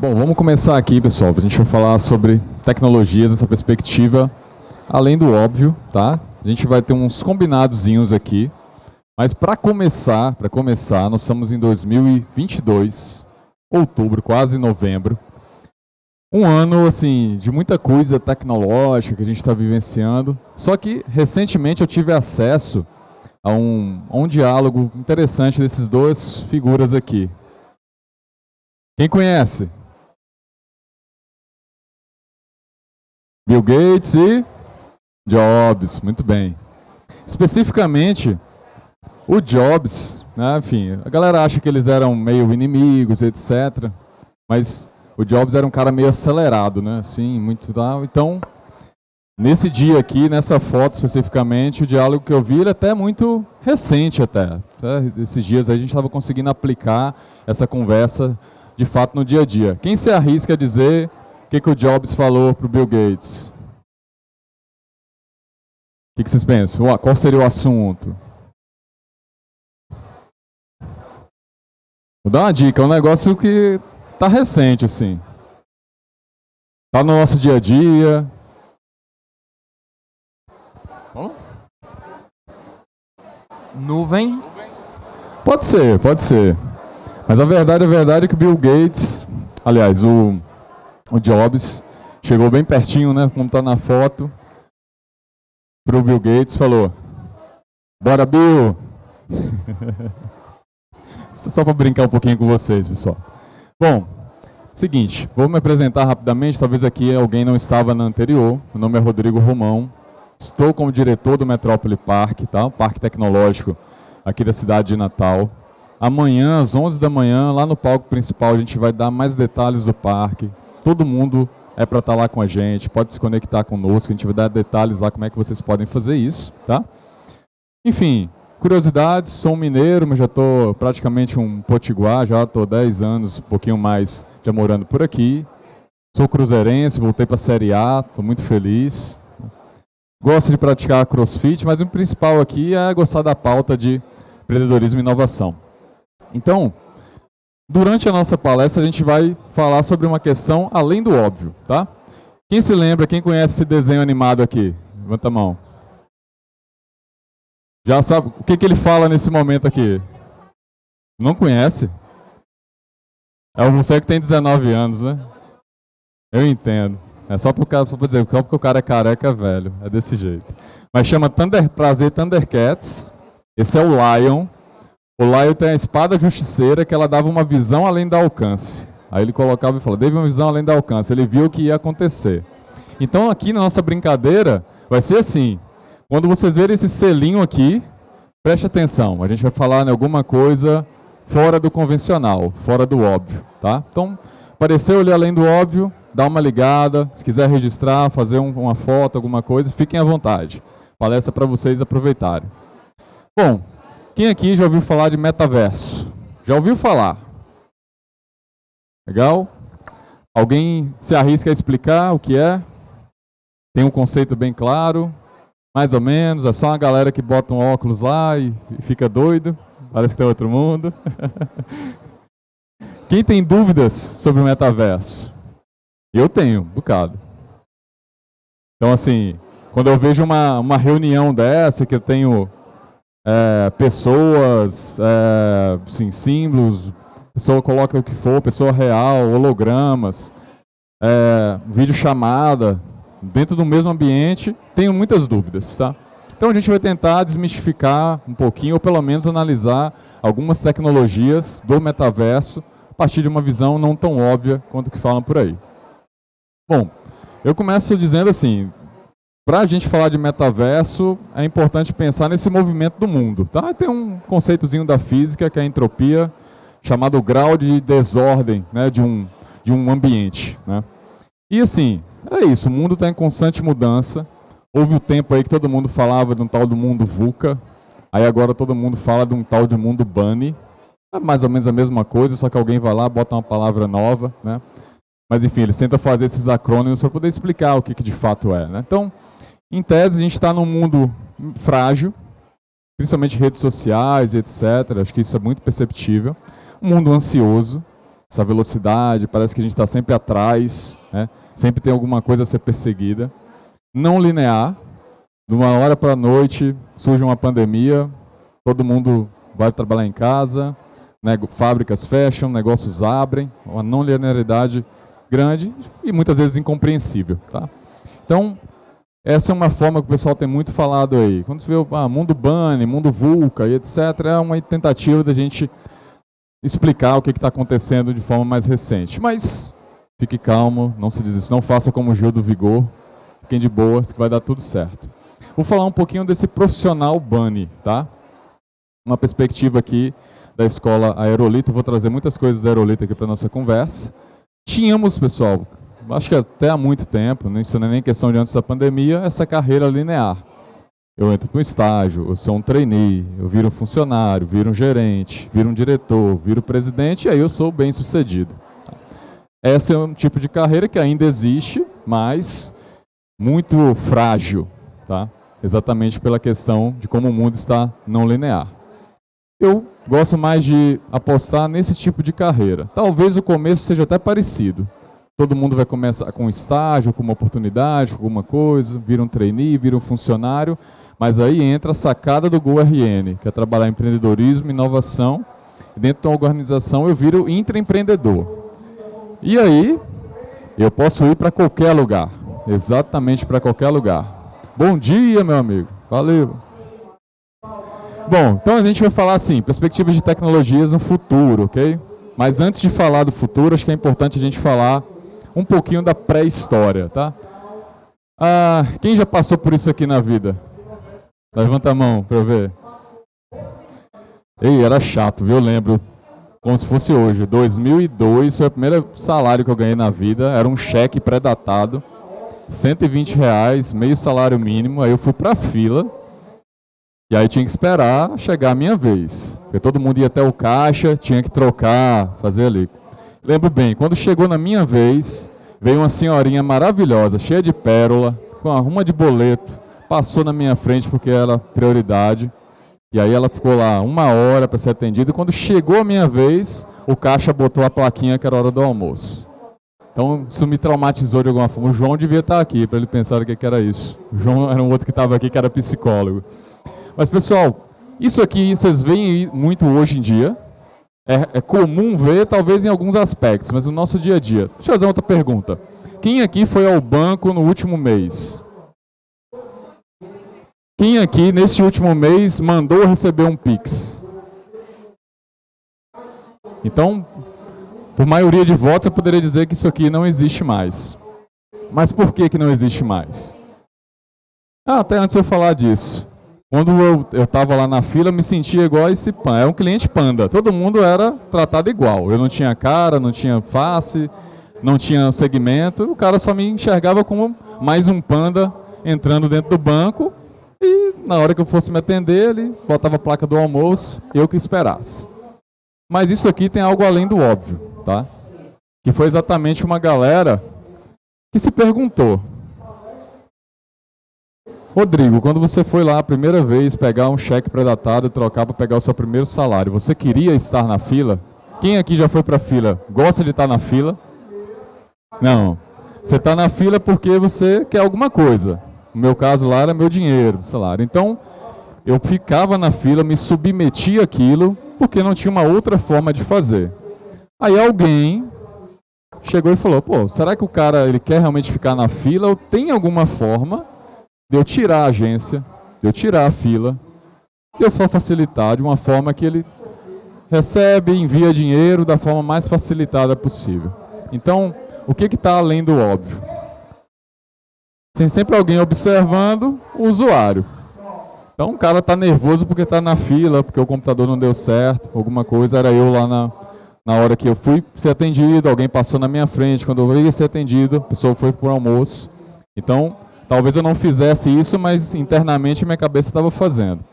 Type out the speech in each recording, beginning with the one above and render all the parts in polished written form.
Bom, vamos começar aqui, pessoal. A gente vai falar sobre tecnologias nessa perspectiva, além do óbvio, tá? A gente vai ter uns combinadozinhos aqui, mas para começar, nós estamos em 2022, outubro, quase novembro. Um ano, assim, de muita coisa tecnológica que a gente está vivenciando. Só que, recentemente, eu tive acesso a um diálogo interessante desses duas figuras aqui. Quem conhece? Bill Gates e Jobs, muito bem. Especificamente, o Jobs, né, enfim, a galera acha que eles eram meio inimigos, etc. Mas o Jobs era um cara meio acelerado, né, assim, muito tal. Então, nesse dia aqui, nessa foto especificamente, o diálogo que eu vi ele é até muito recente até. Esses dias aí a gente estava conseguindo aplicar essa conversa de fato no dia a dia. Quem se arrisca a dizer o que o Jobs falou para o Bill Gates? O que vocês pensam? Qual seria o assunto? Vou dar uma dica, é um negócio que está recente, assim. Está no nosso dia a dia. Nuvem? Pode ser, pode ser. Mas a verdade é que o Bill Gates, aliás, o Jobs, chegou bem pertinho, né, como está na foto, para o Bill Gates, falou: bora, Bill! Isso é só para brincar um pouquinho com vocês, pessoal. Bom, seguinte, vou me apresentar rapidamente, talvez aqui alguém não estava na anterior. Meu nome é Rodrigo Romão, estou como diretor do Metrópole Park, tá? Parque Tecnológico aqui da cidade de Natal. Amanhã, às 11 da manhã, lá no palco principal, a gente vai dar mais detalhes do parque. Todo mundo é para estar lá com a gente, pode se conectar conosco, a gente vai dar detalhes lá como é que vocês podem fazer isso, tá? Enfim, curiosidades, sou um mineiro, mas já estou praticamente um potiguar, já estou 10 anos, um pouquinho mais já morando por aqui. Sou cruzeirense, voltei para a Série A, estou muito feliz. Gosto de praticar crossfit, mas o principal aqui é gostar da pauta de empreendedorismo e inovação. Então, durante a nossa palestra, a gente vai falar sobre uma questão além do óbvio, tá? Quem se lembra, quem conhece esse desenho animado aqui? Levanta a mão. Já sabe o que ele fala nesse momento aqui? Não conhece? É você que tem 19 anos, né? Eu entendo. É só para dizer, só porque o cara é careca, velho. É desse jeito. Mas chama Prazer Thundercats. Esse é o Lion. O Lion tem a espada justiceira que ela dava uma visão além do alcance. Aí ele colocava e falava, deve uma visão além do alcance. Ele viu o que ia acontecer. Então aqui na nossa brincadeira vai ser assim. Quando vocês verem esse selinho aqui, preste atenção. A gente vai falar em alguma coisa fora do convencional, fora do óbvio, tá? Então, apareceu ali além do óbvio, dá uma ligada. Se quiser registrar, fazer uma foto, alguma coisa, fiquem à vontade. Palestra para vocês aproveitarem. Bom, quem aqui já ouviu falar de metaverso? Já ouviu falar? Legal? Alguém se arrisca a explicar o que é? Tem um conceito bem claro? Mais ou menos, é só uma galera que bota um óculos lá e fica doido. Parece que tem outro mundo. Quem tem dúvidas sobre o metaverso? Eu tenho, um bocado. Então, assim, quando eu vejo uma reunião dessa, que eu tenho pessoas, assim, símbolos, pessoa coloca o que for, pessoa real, hologramas, videochamada, dentro do mesmo ambiente, tenho muitas dúvidas, tá? Então a gente vai tentar desmistificar um pouquinho, ou pelo menos analisar algumas tecnologias do metaverso a partir de uma visão não tão óbvia quanto o que falam por aí. Bom, eu começo dizendo assim, para a gente falar de metaverso, é importante pensar nesse movimento do mundo, tá? Tem um conceitozinho da física, que é a entropia, chamado grau de desordem, né, de um ambiente, né? E assim, é isso, o mundo está em constante mudança. Houve o tempo aí que todo mundo falava de um tal do mundo VUCA, aí agora todo mundo fala de um tal de mundo BUNNY. É mais ou menos a mesma coisa, só que alguém vai lá, bota uma palavra nova, né? Mas enfim, eles tentam fazer esses acrônimos para poder explicar o que de fato é, né? Então, em tese, a gente está num mundo frágil, principalmente redes sociais, etc. Acho que isso é muito perceptível. Um mundo ansioso, essa velocidade, parece que a gente está sempre atrás, né? Sempre tem alguma coisa a ser perseguida. Não linear, de uma hora para a noite surge uma pandemia, todo mundo vai trabalhar em casa, fábricas fecham, negócios abrem, uma não linearidade grande e muitas vezes incompreensível. Tá? Então, essa é uma forma que o pessoal tem muito falado aí. Quando você vê mundo Bunny, mundo VUCA e etc., é uma tentativa da gente explicar o que está acontecendo de forma mais recente. Mas fique calmo, não se desista, não faça como o Gil do Vigor, fiquem de boa, que vai dar tudo certo. Vou falar um pouquinho desse profissional Bunny, tá? Uma perspectiva aqui da escola Aerolito, vou trazer muitas coisas da Aerolito aqui para a nossa conversa. Tínhamos, pessoal, acho que até há muito tempo, isso não é nem questão de antes da pandemia, essa carreira linear. Eu entro para um estágio, eu sou um trainee, eu viro um funcionário, viro um gerente, viro um diretor, viro presidente e aí eu sou bem sucedido. Esse é um tipo de carreira que ainda existe, mas muito frágil, tá? Exatamente pela questão de como o mundo está não linear. Eu gosto mais de apostar nesse tipo de carreira. Talvez o começo seja até parecido. Todo mundo vai começar com um estágio, com uma oportunidade, com alguma coisa, vira um trainee, vira um funcionário, mas aí entra a sacada do GoRN, que é trabalhar em empreendedorismo, inovação. Dentro da organização eu viro intraempreendedor. E aí eu posso ir para qualquer lugar, exatamente para qualquer lugar. Bom dia, meu amigo. Valeu. Bom, então a gente vai falar assim, perspectivas de tecnologias no futuro, ok? Mas antes de falar do futuro, acho que é importante a gente falar um pouquinho da pré-história, tá? Quem já passou por isso aqui na vida? Levanta a mão para eu ver. Ei, era chato, viu? Eu lembro, como se fosse hoje. 2002 foi o primeiro salário que eu ganhei na vida, era um cheque pré-datado. R$120, meio salário mínimo, aí eu fui para a fila, e aí tinha que esperar chegar a minha vez, porque todo mundo ia até o caixa, tinha que trocar, fazer ali. Lembro bem, quando chegou na minha vez, veio uma senhorinha maravilhosa, cheia de pérola, com uma ruma de boleto, passou na minha frente porque era prioridade, e aí ela ficou lá 1 hora para ser atendida, e quando chegou a minha vez, o caixa botou a plaquinha que era hora do almoço. Então, isso me traumatizou de alguma forma. O João devia estar aqui, para ele pensar o que era isso. O João era um outro que estava aqui, que era psicólogo. Mas, pessoal, isso aqui vocês veem muito hoje em dia. É comum ver, talvez, em alguns aspectos, mas no nosso dia a dia. Deixa eu fazer outra pergunta. Quem aqui foi ao banco no último mês? Quem aqui, nesse último mês, mandou receber um Pix? Então, por maioria de votos, eu poderia dizer que isso aqui não existe mais. Mas por que não existe mais? Até antes de eu falar disso. Quando eu estava lá na fila, eu me sentia igual a esse panda. Era um cliente panda. Todo mundo era tratado igual. Eu não tinha cara, não tinha face, não tinha segmento. O cara só me enxergava como mais um panda entrando dentro do banco. E na hora que eu fosse me atender, ele botava a placa do almoço, eu que esperasse. Mas isso aqui tem algo além do óbvio, tá? Que foi exatamente uma galera que se perguntou: Rodrigo, quando você foi lá a primeira vez pegar um cheque pré-datado e trocar para pegar o seu primeiro salário, você queria estar na fila? Quem aqui já foi para a fila? Gosta de estar na fila? Não. Você está na fila porque você quer alguma coisa. No meu caso lá era meu dinheiro, salário. Então, eu ficava na fila, me submetia àquilo, porque não tinha uma outra forma de fazer. Aí alguém chegou e falou: pô, será que o cara ele quer realmente ficar na fila ou tem alguma forma de eu tirar a agência, de eu tirar a fila, de eu só facilitar de uma forma que ele recebe e envia dinheiro da forma mais facilitada possível. Então, o que está além do óbvio? Tem sempre alguém observando o usuário. Então o cara está nervoso porque está na fila, porque o computador não deu certo, alguma coisa. Era eu lá na hora que eu fui ser atendido, alguém passou na minha frente, quando eu ia ser atendido, a pessoa foi para o almoço. Então, talvez eu não fizesse isso, mas internamente minha cabeça estava fazendo.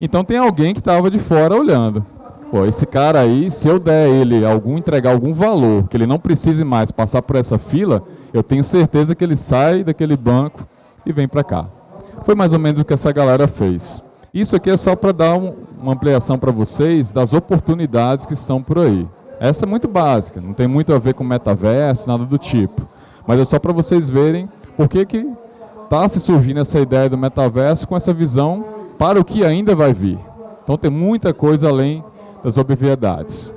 Então tem alguém que estava de fora olhando. Pô, esse cara aí, se eu der ele entregar algum valor, que ele não precise mais passar por essa fila, eu tenho certeza que ele sai daquele banco e vem para cá. Foi mais ou menos o que essa galera fez. Isso aqui é só para dar uma ampliação para vocês das oportunidades que estão por aí. Essa é muito básica, não tem muito a ver com metaverso, nada do tipo. Mas é só para vocês verem por que está se surgindo essa ideia do metaverso com essa visão para o que ainda vai vir. Então tem muita coisa além das obviedades.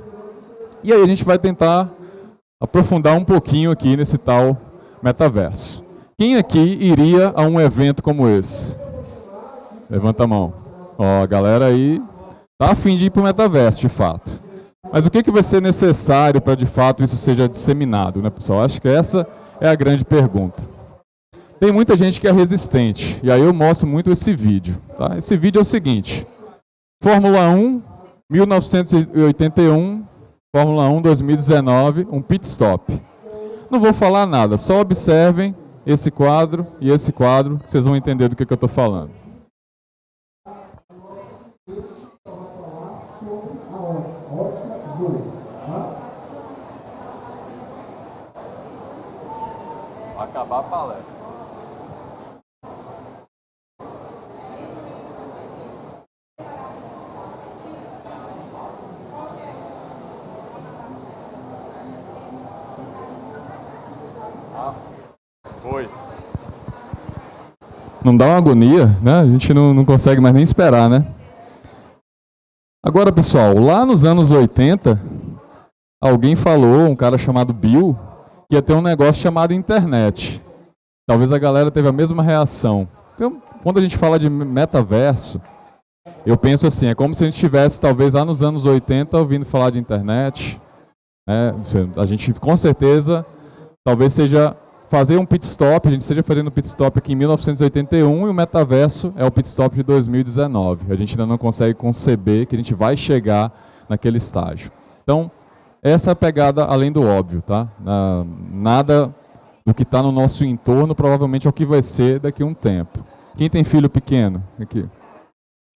E aí a gente vai tentar aprofundar um pouquinho aqui nesse tal metaverso. Quem aqui iria a um evento como esse? Levanta a mão. Ó, a galera aí tá a fim de ir para o metaverso, de fato. Mas o que vai ser necessário para, de fato, isso seja disseminado, né, pessoal? Acho que essa é a grande pergunta. Tem muita gente que é resistente, e aí eu mostro muito esse vídeo. Tá? Esse vídeo é o seguinte: Fórmula 1, 1981, Fórmula 1, 2019, um pit stop. Não vou falar nada, só observem esse quadro e esse quadro, que vocês vão entender do que eu estou falando. Vai acabar a palestra. Foi. Não dá uma agonia, né? A gente não consegue mais nem esperar, né? Agora, pessoal, lá nos anos 80, alguém falou, um cara chamado Bill, que ia ter um negócio chamado internet. Talvez a galera teve a mesma reação. Então, quando a gente fala de metaverso, eu penso assim, é como se a gente estivesse, talvez, lá nos anos 80, ouvindo falar de internet. A gente, com certeza, talvez seja fazer um pit stop, a gente esteja fazendo um pit stop aqui em 1981 e o metaverso é o pit stop de 2019. A gente ainda não consegue conceber que a gente vai chegar naquele estágio. Então, essa é a pegada além do óbvio, tá? Nada do que está no nosso entorno provavelmente é o que vai ser daqui a um tempo. Quem tem filho pequeno? Aqui.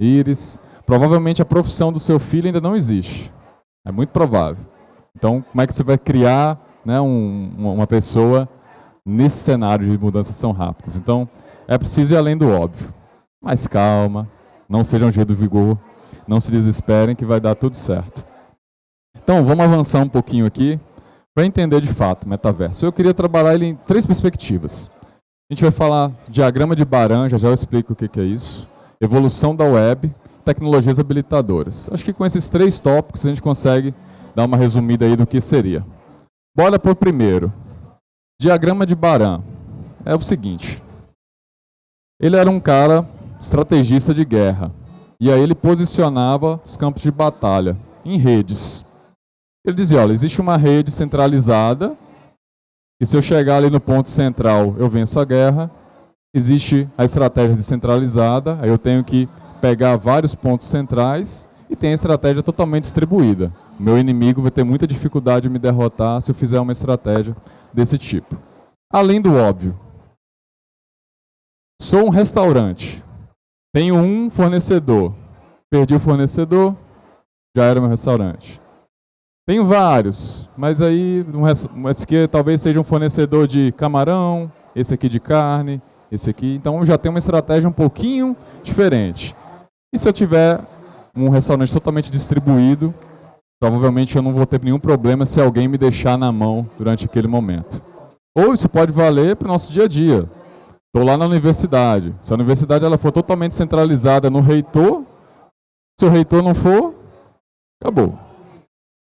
Iris. Provavelmente a profissão do seu filho ainda não existe. É muito provável. Então, como é que você vai criar, né, uma pessoa nesse cenário de mudanças tão rápidas? Então, é preciso ir além do óbvio. Mas calma, não sejam cheios de vigor, não se desesperem que vai dar tudo certo. Então, vamos avançar um pouquinho aqui para entender de fato o metaverso. Eu queria trabalhar ele em 3 perspectivas. A gente vai falar diagrama de Baran, já eu explico o que é isso, evolução da web, tecnologias habilitadoras. Acho que com esses 3 tópicos a gente consegue dar uma resumida aí do que seria. Bora por primeiro. Diagrama de Baran. É o seguinte. Ele era um cara estrategista de guerra. E aí ele posicionava os campos de batalha em redes. Ele dizia, olha, existe uma rede centralizada, e se eu chegar ali no ponto central, eu venço a guerra. Existe a estratégia descentralizada, aí eu tenho que pegar vários pontos centrais, e tem a estratégia totalmente distribuída. O meu inimigo vai ter muita dificuldade de me derrotar se eu fizer uma estratégia desse tipo. Além do óbvio. Sou um restaurante. Tenho um fornecedor. Perdi o fornecedor, já era meu restaurante. Tenho vários, mas aí esse aqui talvez seja um fornecedor de camarão, esse aqui de carne, esse aqui. Então já tem uma estratégia um pouquinho diferente. E se eu tiver um restaurante totalmente distribuído, provavelmente eu não vou ter nenhum problema se alguém me deixar na mão durante aquele momento. Ou isso pode valer para o nosso dia a dia. Estou lá na universidade. Se a universidade ela for totalmente centralizada no reitor, se o reitor não for, acabou.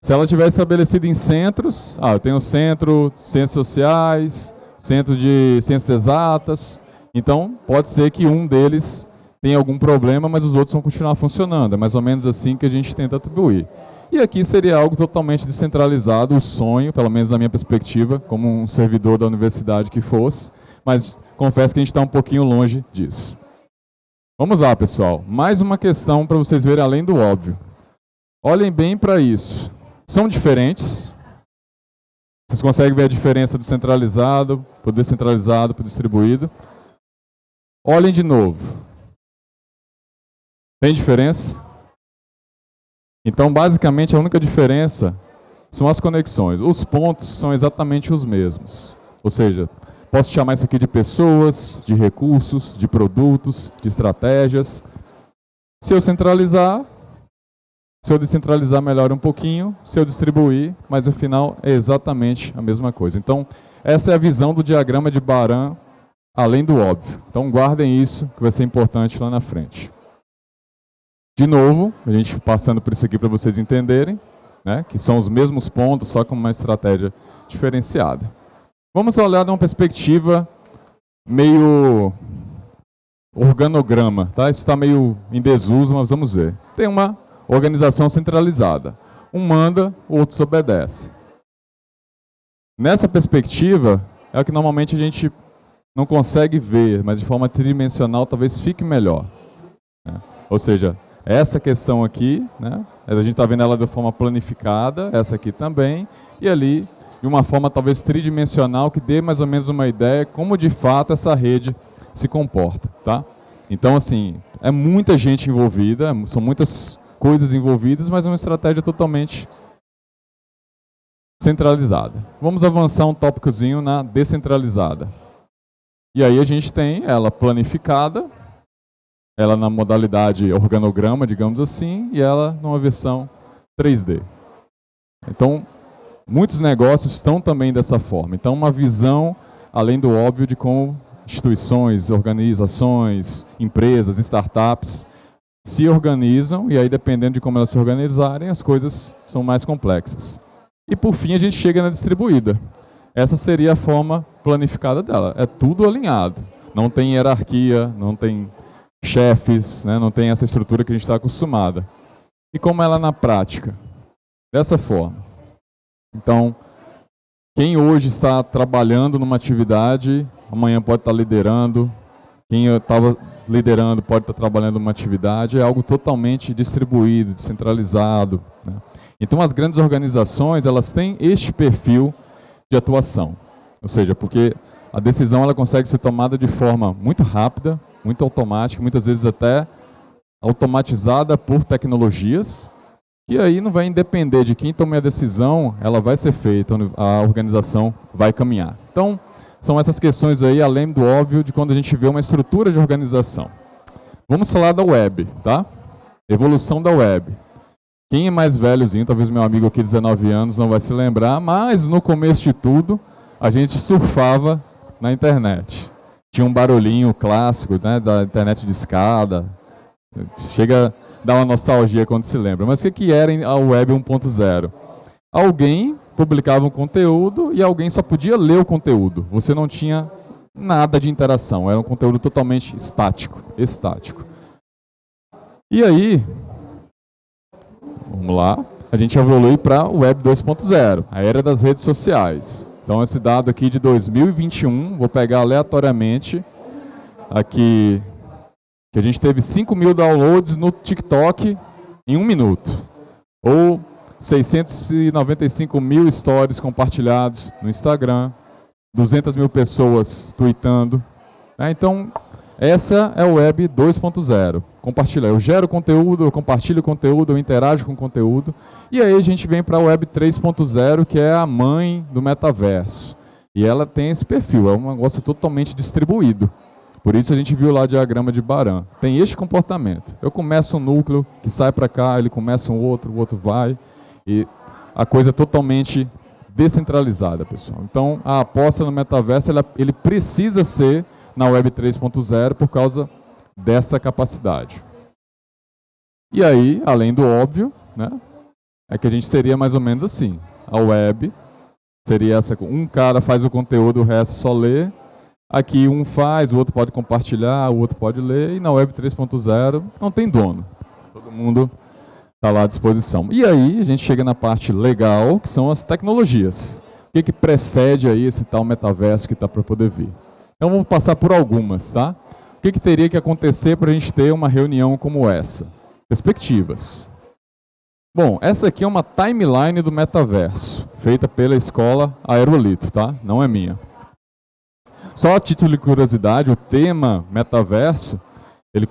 Se ela estiver estabelecida em centros, eu tenho centro de ciências sociais, centro de ciências exatas, então pode ser que um deles tenha algum problema, mas os outros vão continuar funcionando. É mais ou menos assim que a gente tenta atribuir. E aqui seria algo totalmente descentralizado, o sonho, pelo menos na minha perspectiva, como um servidor da universidade que fosse, mas confesso que a gente está um pouquinho longe disso. Vamos lá, pessoal. Mais uma questão para vocês verem além do óbvio. Olhem bem para isso. São diferentes. Vocês conseguem ver a diferença do centralizado, para o descentralizado, para o distribuído. Olhem de novo. Tem diferença? Então, basicamente, a única diferença são as conexões. Os pontos são exatamente os mesmos. Ou seja, posso chamar isso aqui de pessoas, de recursos, de produtos, de estratégias. Se eu centralizar, Se eu descentralizar, melhora um pouquinho. Se eu distribuir, mas no final é exatamente a mesma coisa. Então, essa é a visão do diagrama de Baran, além do óbvio. Então, guardem isso, que vai ser importante lá na frente. De novo, a gente passando por isso aqui para vocês entenderem, né, que são os mesmos pontos, só com uma estratégia diferenciada. Vamos olhar de uma perspectiva meio organograma, tá? Isso está meio em desuso, mas vamos ver. Tem uma organização centralizada. Um manda, o outro obedece. Nessa perspectiva, é o que normalmente a gente não consegue ver, mas de forma tridimensional talvez fique melhor, né? Ou seja, essa questão aqui, né, a gente está vendo ela de forma planificada, essa aqui também, e ali de uma forma talvez tridimensional que dê mais ou menos uma ideia como de fato essa rede se comporta, tá? Então, assim, é muita gente envolvida, são muitas coisas envolvidas, mas é uma estratégia totalmente centralizada. Vamos avançar um tópicozinho na descentralizada. E aí a gente tem ela planificada, ela na modalidade organograma, digamos assim, e ela numa versão 3D. Então, muitos negócios estão também dessa forma. Então, uma visão, além do óbvio, de como instituições, organizações, empresas, startups se organizam, e aí dependendo de como elas se organizarem, as coisas são mais complexas. E por fim a gente chega na distribuída. Essa seria a forma planificada dela. É tudo alinhado. Não tem hierarquia, não tem chefes, né, não tem essa estrutura que a gente está acostumada. E como ela na prática? Dessa forma. Então, quem hoje está trabalhando numa atividade, amanhã pode estar liderando. Quem estava liderando pode estar trabalhando numa atividade. É algo totalmente distribuído, descentralizado, né? Então, as grandes organizações, elas têm este perfil de atuação. Ou seja, porque a decisão ela consegue ser tomada de forma muito rápida, muito automática, muitas vezes até automatizada por tecnologias, e aí não vai depender de quem tome a decisão, ela vai ser feita, a organização vai caminhar. Então, são essas questões aí, além do óbvio, de quando a gente vê uma estrutura de organização. Vamos falar da web, tá? Evolução da web. Quem é mais velhozinho, talvez meu amigo aqui de 19 anos não vai se lembrar, mas no começo de tudo, a gente surfava na internet. Tinha um barulhinho clássico, né, da internet de escada. Chega a dar uma nostalgia quando se lembra. Mas o que era a web 1.0? Alguém publicava um conteúdo e alguém só podia ler o conteúdo. Você não tinha nada de interação, era um conteúdo totalmente estático. E aí, vamos lá, a gente evolui para o Web 2.0, a era das redes sociais. Então esse dado aqui de 2021, vou pegar aleatoriamente, aqui, que a gente teve 5 mil downloads no TikTok em 1 minuto. Ou 695 mil stories compartilhados no Instagram, 200 mil pessoas tweetando. Então, essa é o Web 2.0. Compartilhar. Eu gero conteúdo, eu compartilho conteúdo, eu interajo com conteúdo. E aí a gente vem para a Web 3.0, que é a mãe do metaverso. E ela tem esse perfil, é um negócio totalmente distribuído. Por isso a gente viu lá o diagrama de Baran. Tem este comportamento. Eu começo um núcleo que sai para cá, ele começa um outro, o outro vai. E a coisa é totalmente descentralizada, pessoal. Então, a aposta no metaverso, ele precisa ser na Web 3.0 por causa dessa capacidade. E aí, além do óbvio, né, é que a gente seria mais ou menos assim. A web seria essa, um cara faz o conteúdo, o resto só lê. Aqui um faz, o outro pode compartilhar, o outro pode ler. E na Web 3.0 não tem dono. Todo mundo está lá à disposição. E aí a gente chega na parte legal, que são as tecnologias. O que precede aí esse tal metaverso que está para poder vir? Então vamos passar por algumas, tá? O que teria que acontecer para a gente ter uma reunião como essa? Perspectivas. Bom, essa aqui é uma timeline do metaverso, feita pela escola Aerolito, tá? Não é minha. Só a título de curiosidade, o tema metaverso, ele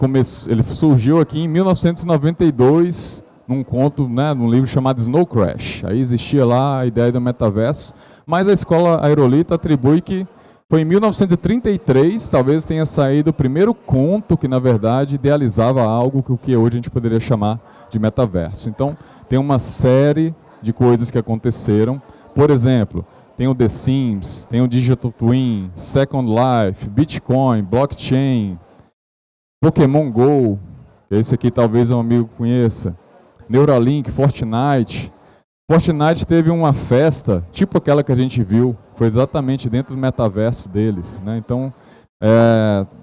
surgiu aqui em 1992, num conto, né, num livro chamado Snow Crash. Aí existia lá a ideia do metaverso, mas a escola Aerolito atribui que Foi em 1933, talvez tenha saído o primeiro conto que, na verdade, idealizava algo que hoje a gente poderia chamar de metaverso. Então, tem uma série de coisas que aconteceram. Por exemplo, tem o The Sims, tem o Digital Twin, Second Life, Bitcoin, Blockchain, Pokémon Go, esse aqui talvez um amigo conheça, Neuralink, Fortnite. Fortnite teve uma festa, tipo aquela que a gente viu, foi exatamente dentro do metaverso deles, né? Então,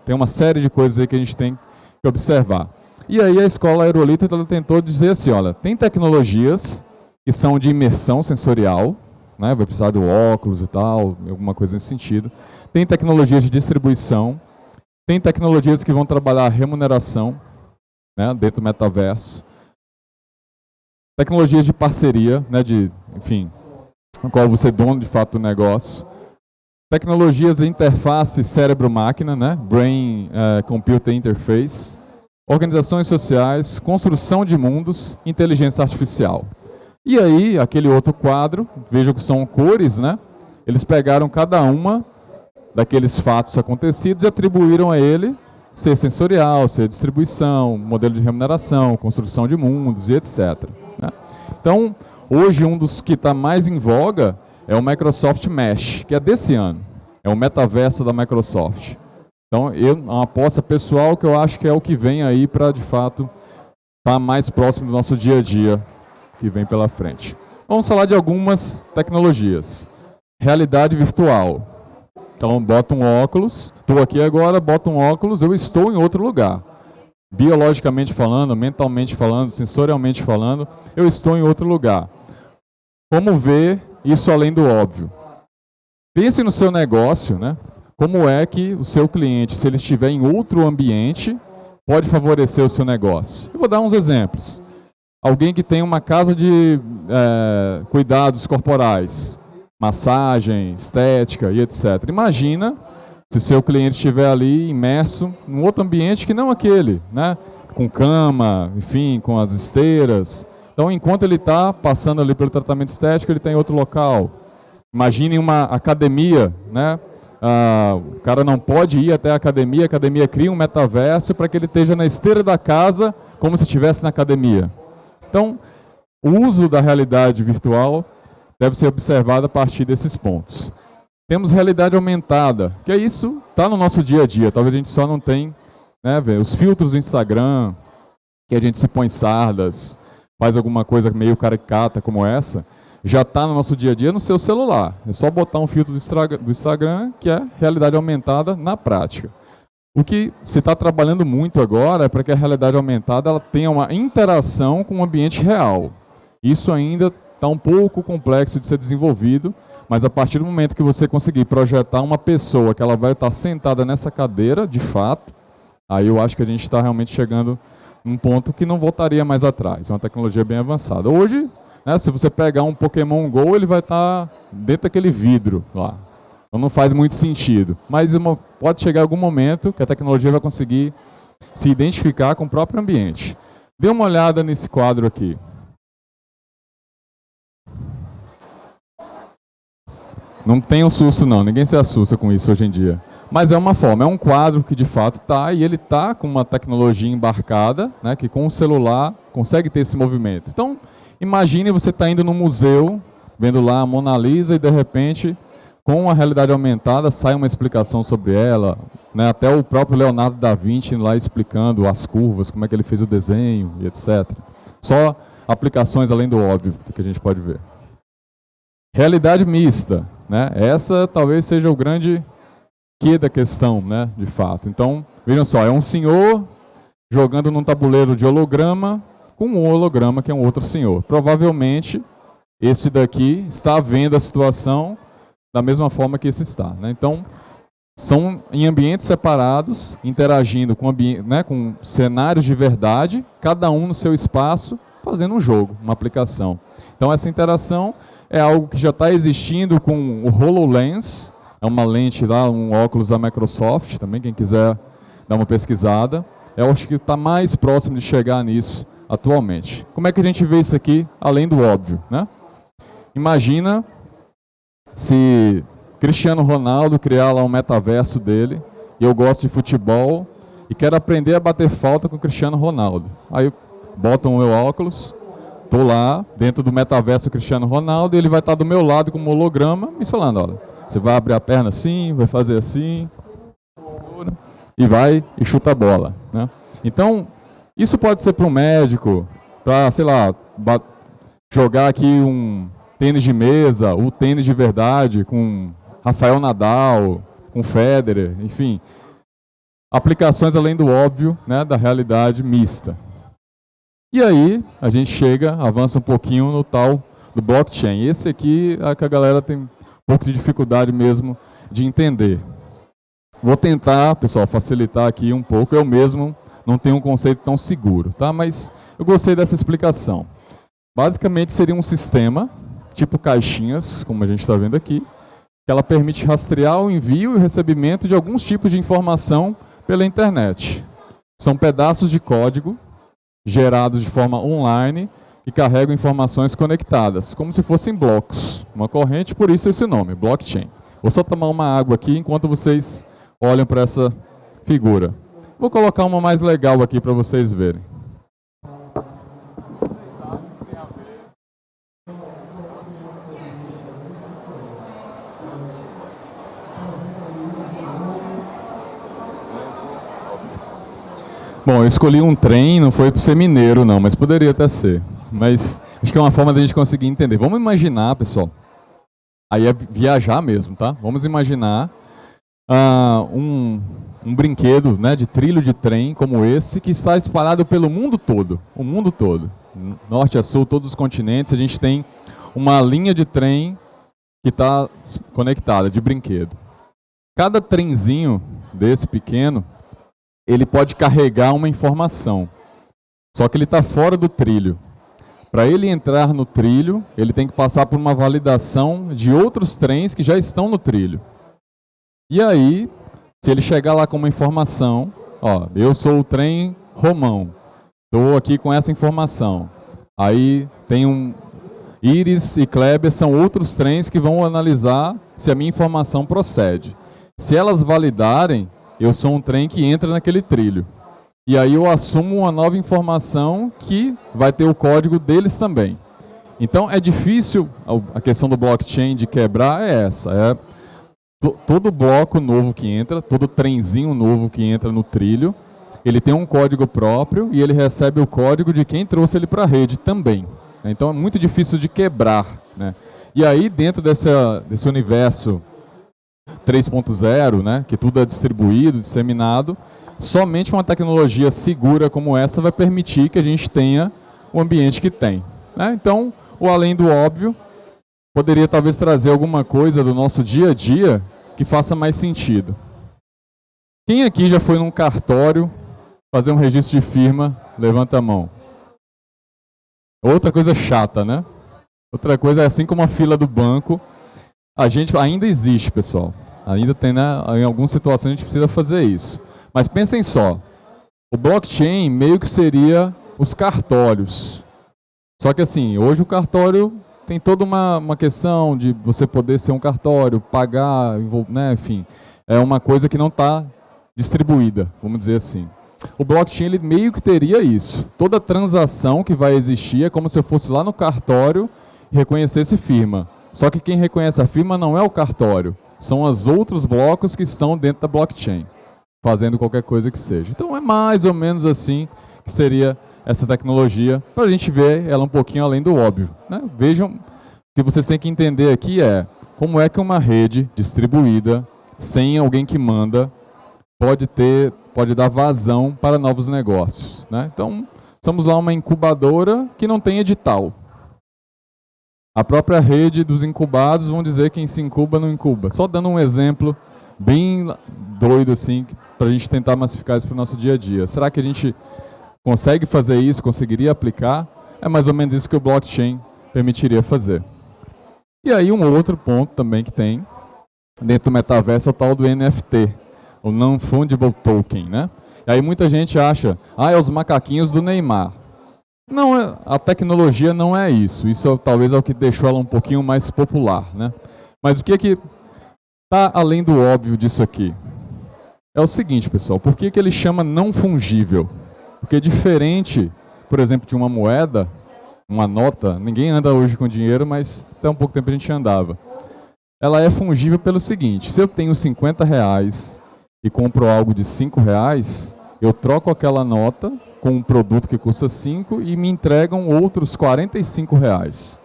tem uma série de coisas aí que a gente tem que observar. E aí a escola Aerolito ela tentou dizer assim, olha, tem tecnologias que são de imersão sensorial, né? Vai precisar do óculos e tal, alguma coisa nesse sentido. Tem tecnologias de distribuição, tem tecnologias que vão trabalhar a remuneração, né, dentro do metaverso. Tecnologias de parceria, né, enfim, no qual você é dono de fato do negócio. Tecnologias de interface cérebro-máquina, né, Brain Computer Interface. Organizações sociais, construção de mundos, inteligência artificial. E aí, aquele outro quadro, vejam que são cores, né? Eles pegaram cada uma daqueles fatos acontecidos e atribuíram a ele ser sensorial, ser distribuição, modelo de remuneração, construção de mundos e etc. Né? Então, hoje um dos que está mais em voga é o Microsoft Mesh, que é desse ano. É o metaverso da Microsoft. Então, é uma aposta pessoal que eu acho que é o que vem aí para, de fato, estar mais próximo do nosso dia a dia que vem pela frente. Vamos falar de algumas tecnologias. Realidade virtual. Então, bota um óculos, estou aqui agora, boto um óculos, eu estou em outro lugar. Biologicamente falando, mentalmente falando, sensorialmente falando, eu estou em outro lugar. Como ver isso além do óbvio? Pense no seu negócio, né? Como é que o seu cliente, se ele estiver em outro ambiente, pode favorecer o seu negócio? Eu vou dar uns exemplos. Alguém que tem uma casa de cuidados corporais, massagem, estética e etc. Imagina se seu cliente estiver ali imerso em outro ambiente que não aquele, né? Com cama, enfim, com as esteiras. Então, enquanto ele está passando ali pelo tratamento estético, ele está em outro local. Imagine uma academia, né? O cara não pode ir até a academia cria um metaverso para que ele esteja na esteira da casa como se estivesse na academia. Então, o uso da realidade virtual deve ser observado a partir desses pontos. Temos realidade aumentada, que é isso, está no nosso dia a dia, talvez a gente só não tenha, né, os filtros do Instagram, que a gente se põe sardas, faz alguma coisa meio caricata como essa, já está no nosso dia a dia no seu celular. É só botar um filtro do Instagram, que é realidade aumentada na prática. O que se está trabalhando muito agora é para que a realidade aumentada ela tenha uma interação com o ambiente real. Isso ainda está um pouco complexo de ser desenvolvido, mas a partir do momento que você conseguir projetar uma pessoa que ela vai estar sentada nessa cadeira, de fato, aí eu acho que a gente está realmente chegando num ponto que não voltaria mais atrás. É uma tecnologia bem avançada. Hoje, né, se você pegar um Pokémon Go, ele vai estar dentro daquele vidro lá. Então não faz muito sentido. Mas pode chegar algum momento que a tecnologia vai conseguir se identificar com o próprio ambiente. Dê uma olhada nesse quadro aqui. Não tenham susto não, ninguém se assusta com isso hoje em dia. Mas é uma forma, é um quadro que de fato está, e ele está com uma tecnologia embarcada, né, que com o celular consegue ter esse movimento. Então, imagine você está indo no museu, vendo lá a Mona Lisa e de repente, com a realidade aumentada, sai uma explicação sobre ela, né, até o próprio Leonardo da Vinci lá explicando as curvas, como é que ele fez o desenho e etc. Só aplicações além do óbvio que a gente pode ver. Realidade mista, né? Essa talvez seja o grande quê da questão, né, de fato. Então, vejam só, é um senhor jogando num tabuleiro de holograma com um holograma que é um outro senhor. Provavelmente, esse daqui está vendo a situação da mesma forma que esse está, né? Então, são em ambientes separados, interagindo com cenários de verdade, cada um no seu espaço, fazendo um jogo, uma aplicação. Então, essa interação é algo que já está existindo com o HoloLens, é uma lente lá, um óculos da Microsoft, também quem quiser dar uma pesquisada. Eu acho que está mais próximo de chegar nisso atualmente. Como é que a gente vê isso aqui, além do óbvio, né? Imagina se Cristiano Ronaldo criar lá um metaverso dele, e eu gosto de futebol, e quero aprender a bater falta com o Cristiano Ronaldo. Aí eu boto o meu óculos, tô lá dentro do metaverso do Cristiano Ronaldo, e ele vai estar do meu lado com um holograma, me falando, olha, você vai abrir a perna assim, vai fazer assim, e vai e chuta a bola, né? Então, isso pode ser para um médico, para, sei lá, jogar aqui um tênis de mesa, ou tênis de verdade, com Rafael Nadal, com Federer, enfim. Aplicações além do óbvio, né, da realidade mista. E aí, a gente avança um pouquinho no tal do blockchain. Esse aqui é que a galera tem um pouco de dificuldade mesmo de entender. Vou tentar, pessoal, facilitar aqui um pouco. Eu mesmo não tenho um conceito tão seguro, tá? Mas eu gostei dessa explicação. Basicamente seria um sistema, tipo caixinhas, como a gente está vendo aqui, que ela permite rastrear o envio e o recebimento de alguns tipos de informação pela internet. São pedaços de código gerados de forma online que carregam informações conectadas, como se fossem blocos. Uma corrente, por isso esse nome, blockchain. Vou só tomar uma água aqui enquanto vocês olham para essa figura. Vou colocar uma mais legal aqui para vocês verem. Bom, eu escolhi um trem, não foi para ser mineiro não, mas poderia até ser. Mas acho que é uma forma da gente conseguir entender. Vamos imaginar, pessoal, aí é viajar mesmo, tá? Vamos imaginar um brinquedo, né, de trilho de trem como esse, que está espalhado pelo mundo todo, o mundo todo. Norte a sul, todos os continentes, a gente tem uma linha de trem que está conectada, de brinquedo. Cada trenzinho desse pequeno, ele pode carregar uma informação, só que ele está fora do trilho. Para ele entrar no trilho, ele tem que passar por uma validação de outros trens que já estão no trilho. E aí, se ele chegar lá com uma informação, ó, eu sou o trem Romão, estou aqui com essa informação. Aí tem Iris e Kleber são outros trens que vão analisar se a minha informação procede. Se elas validarem, eu sou um trem que entra naquele trilho. E aí eu assumo uma nova informação que vai ter o código deles também. Então é difícil, a questão do blockchain de quebrar é essa. Todo bloco novo que entra, todo trenzinho novo que entra no trilho, ele tem um código próprio e ele recebe o código de quem trouxe ele para a rede também. Então é muito difícil de quebrar, né? E aí dentro desse universo 3.0, né, que tudo é distribuído, disseminado, somente uma tecnologia segura como essa vai permitir que a gente tenha o ambiente que tem, né? Então, o além do óbvio poderia talvez trazer alguma coisa do nosso dia a dia que faça mais sentido. Quem aqui já foi num cartório fazer um registro de firma? Levanta a mão. Outra coisa chata, né? Outra coisa é assim como a fila do banco. A gente ainda existe, pessoal. Ainda tem, né, em algumas situações a gente precisa fazer isso. Mas pensem só, o blockchain meio que seria os cartórios. Só que assim, hoje o cartório tem toda uma questão de você poder ser um cartório, pagar, né, enfim. É uma coisa que não está distribuída, vamos dizer assim. O blockchain ele meio que teria isso. Toda transação que vai existir é como se eu fosse lá no cartório e reconhecesse firma. Só que quem reconhece a firma não é o cartório, são os outros blocos que estão dentro da blockchain, fazendo qualquer coisa que seja. Então é mais ou menos assim que seria essa tecnologia, para a gente ver ela um pouquinho além do óbvio, né? Vejam, o que vocês têm que entender aqui é como é que uma rede distribuída, sem alguém que manda, pode dar vazão para novos negócios, né? Então, somos lá uma incubadora que não tem edital. A própria rede dos incubados vão dizer quem se incuba não incuba. Só dando um exemplo bem doido assim, para a gente tentar massificar isso para o nosso dia a dia. Será que a gente consegue fazer isso, conseguiria aplicar? É mais ou menos isso que o blockchain permitiria fazer. E aí um outro ponto também que tem dentro do metaverso é o tal do NFT, o Non-Fungible Token, né? E aí muita gente acha, é os macaquinhos do Neymar. Não, a tecnologia não é isso. Isso talvez é o que deixou ela um pouquinho mais popular, né? Mas o que está além do óbvio disso aqui? É o seguinte, pessoal, por que ele chama não fungível? Porque diferente, por exemplo, de uma moeda, uma nota, ninguém anda hoje com dinheiro, mas até um pouco tempo a gente andava. Ela é fungível pelo seguinte: se eu tenho R$50 e compro algo de R$5, eu troco aquela nota com um produto que custa 5 e me entregam outros R$45,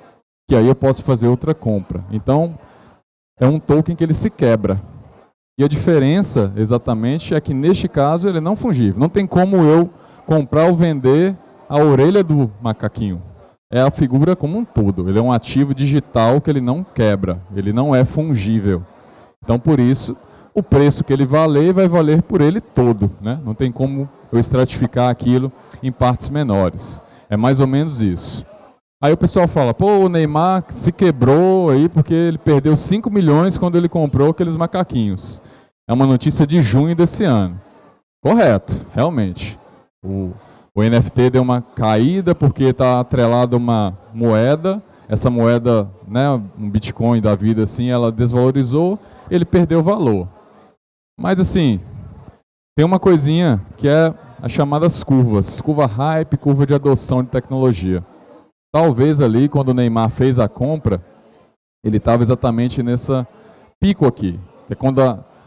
que aí eu posso fazer outra compra. Então, é um token que ele se quebra. E a diferença, exatamente, é que neste caso ele é não fungível. Não tem como eu comprar ou vender a orelha do macaquinho. É a figura como um todo. Ele é um ativo digital que ele não quebra. Ele não é fungível. Então, por isso, o preço que ele valer vai valer por ele todo, né? Não tem como eu estratificar aquilo em partes menores. É mais ou menos isso. Aí o pessoal fala, pô, o Neymar se quebrou aí porque ele perdeu 5 milhões quando ele comprou aqueles macaquinhos. É uma notícia de junho desse ano. Correto, realmente. O NFT deu uma caída porque está atrelado a uma moeda. Essa moeda, né, um Bitcoin da vida assim, ela desvalorizou, ele perdeu valor. Mas assim, tem uma coisinha que é as chamadas curvas. Curva hype, curva de adoção de tecnologia. Talvez ali, quando o Neymar fez a compra, ele estava exatamente nessa pico aqui. Que é quando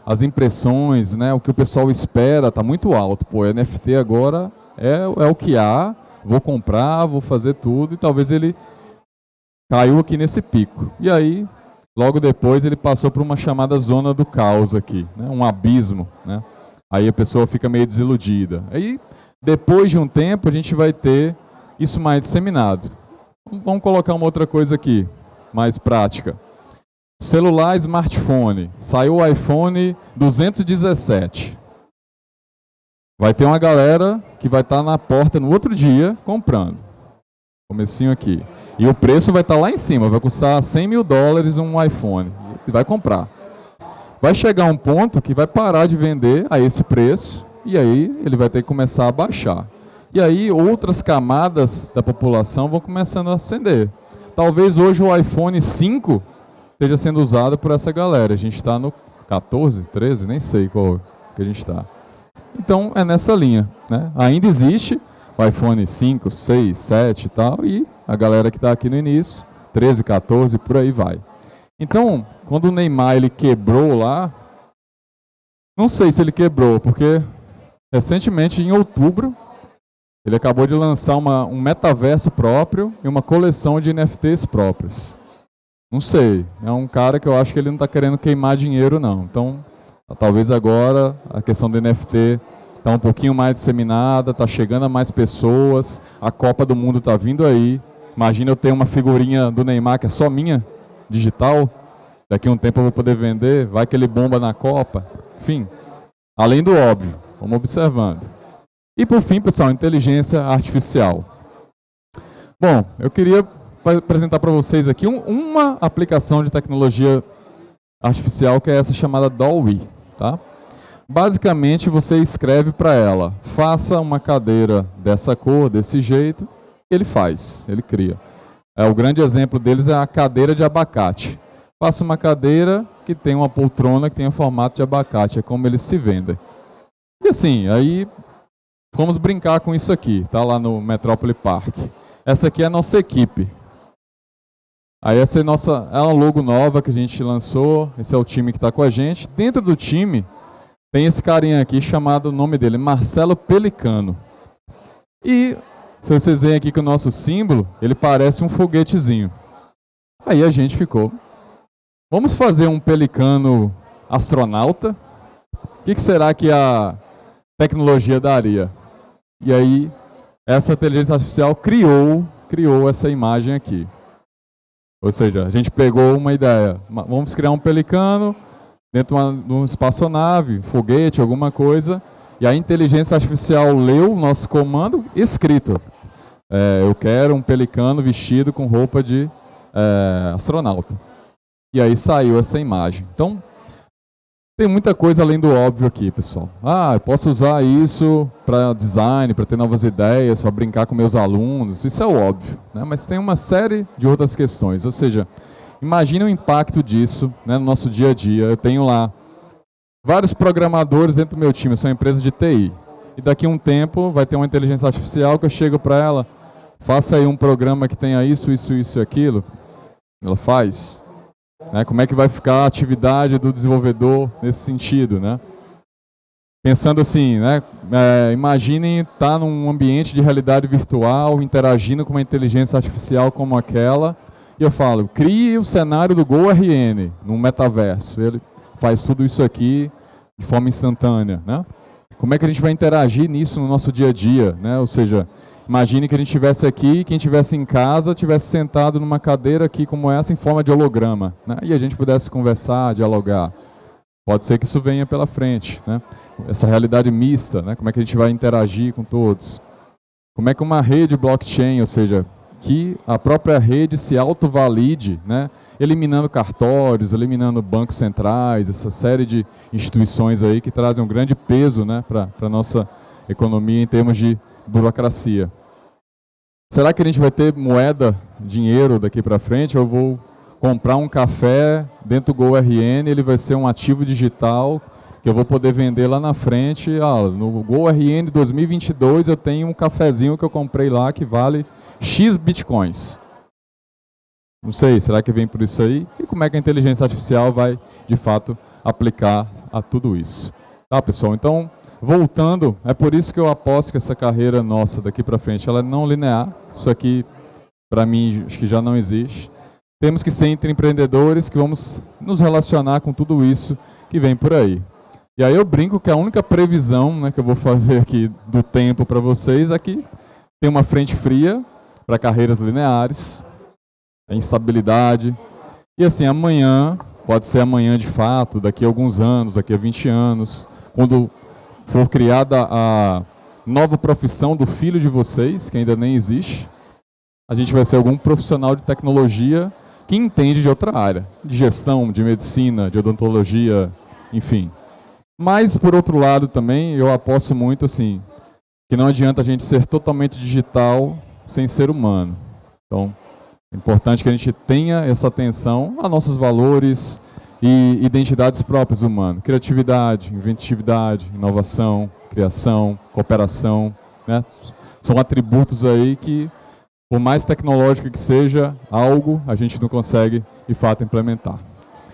as impressões, né, o que o pessoal espera, está muito alto. Pô, NFT agora é o que há, vou comprar, vou fazer tudo. E talvez ele caiu aqui nesse pico. E aí, logo depois, ele passou por uma chamada zona do caos aqui, né, um abismo, né? Aí a pessoa fica meio desiludida. Aí, depois de um tempo, a gente vai ter isso mais disseminado. Vamos colocar uma outra coisa aqui, mais prática. Celular, smartphone. Saiu o iPhone 217. Vai ter uma galera que vai estar na porta no outro dia comprando. Comecinho aqui. E o preço vai estar lá em cima. Vai custar $100 mil um iPhone. E vai comprar. Vai chegar um ponto que vai parar de vender a esse preço. E aí ele vai ter que começar a baixar. E aí outras camadas da população vão começando a acender. Talvez hoje o iPhone 5 esteja sendo usado por essa galera. A gente está no 14, 13, nem sei qual que a gente está. Então é nessa linha, né? Ainda existe o iPhone 5, 6, 7 e tal, e a galera que está aqui no início, 13, 14, por aí vai. Então, quando o Neymar ele quebrou lá, não sei se ele quebrou, porque recentemente, em outubro, ele acabou de lançar um metaverso próprio e uma coleção de NFTs próprios. Não sei, é um cara que eu acho que ele não está querendo queimar dinheiro não. Então, talvez agora a questão do NFT está um pouquinho mais disseminada, está chegando a mais pessoas, a Copa do Mundo está vindo aí. Imagina eu ter uma figurinha do Neymar que é só minha, digital, daqui a um tempo eu vou poder vender, vai que ele bomba na Copa. Enfim, além do óbvio, vamos observando. E por fim, pessoal, inteligência artificial. Bom, eu queria apresentar para vocês aqui uma aplicação de tecnologia artificial que é essa chamada DALL-E, tá? Basicamente, você escreve para ela, faça uma cadeira dessa cor, desse jeito, ele faz, ele cria. O grande exemplo deles é a cadeira de abacate. Faça uma cadeira que tem uma poltrona que tenha formato de abacate, é como eles se vendem. E assim, aí vamos brincar com isso aqui, tá lá no Metrópole Park. Essa aqui é a nossa equipe. Aí essa é uma logo nova que a gente lançou, esse é o time que está com a gente. Dentro do time tem esse carinha aqui chamado, o nome dele, Marcelo Pelicano. E se vocês veem aqui que o nosso símbolo, ele parece um foguetezinho. Aí a gente ficou, vamos fazer um pelicano astronauta? O que será que a tecnologia daria? E aí, essa inteligência artificial criou essa imagem aqui. Ou seja, a gente pegou uma ideia, vamos criar um pelicano dentro de uma espaçonave, foguete, alguma coisa, e a inteligência artificial leu o nosso comando escrito. Eu quero um pelicano vestido com roupa de astronauta. E aí saiu essa imagem. Então, tem muita coisa além do óbvio aqui, pessoal. Eu posso usar isso para design, para ter novas ideias, para brincar com meus alunos. Isso é o óbvio, né? Mas tem uma série de outras questões. Ou seja, Imagine o impacto disso, né, no nosso dia a dia. Eu tenho lá vários programadores dentro do meu time, eu sou uma empresa de TI. E daqui a um tempo vai ter uma inteligência artificial que eu chego para ela, faça aí um programa que tenha isso, isso, isso e aquilo. Ela faz. Né? Como é que vai ficar a atividade do desenvolvedor nesse sentido, né? Pensando assim, né? Imaginem estar num ambiente de realidade virtual, interagindo com uma inteligência artificial como aquela, e eu falo, crie o cenário do GoRN no metaverso. Ele faz tudo isso aqui de forma instantânea, né? Como é que a gente vai interagir nisso no nosso dia a dia, né? Ou seja, imagine que a gente estivesse aqui, quem estivesse em casa, estivesse sentado numa cadeira aqui como essa em forma de holograma, né? E a gente pudesse conversar, dialogar. Pode ser que isso venha pela frente, né? Essa realidade mista, né? Como é que a gente vai interagir com todos? Como é que uma rede blockchain, ou seja, que a própria rede se autovalide, né? Eliminando cartórios, eliminando bancos centrais, essa série de instituições aí que trazem um grande peso, né, para a nossa economia em termos de burocracia. Será que a gente vai ter moeda, dinheiro daqui para frente? Ou eu vou comprar um café dentro do GoRN, ele vai ser um ativo digital que eu vou poder vender lá na frente. No GoRN 2022 eu tenho um cafezinho que eu comprei lá que vale X bitcoins. Não sei, será que vem por isso aí? E como é que a inteligência artificial vai, de fato, aplicar a tudo isso? Tá, pessoal? Então, voltando, é por isso que eu aposto que essa carreira nossa daqui para frente, ela é não linear. Isso aqui, para mim, acho que já não existe. Temos que ser entre empreendedores que vamos nos relacionar com tudo isso que vem por aí. E aí eu brinco que a única previsão, né, que eu vou fazer aqui do tempo para vocês é que tem uma frente fria para carreiras lineares, a instabilidade. E assim, amanhã, pode ser amanhã de fato, daqui a alguns anos, daqui a 20 anos, quando for criada a nova profissão do filho de vocês, que ainda nem existe, a gente vai ser algum profissional de tecnologia que entende de outra área, de gestão, de medicina, de odontologia, enfim. Mas, por outro lado também, eu aposto muito assim, que não adianta a gente ser totalmente digital sem ser humano. Então, é importante que a gente tenha essa atenção a nossos valores e identidades próprias humanas. Criatividade, inventividade, inovação, criação, cooperação, né? São atributos aí que, por mais tecnológico que seja algo, a gente não consegue, de fato, implementar.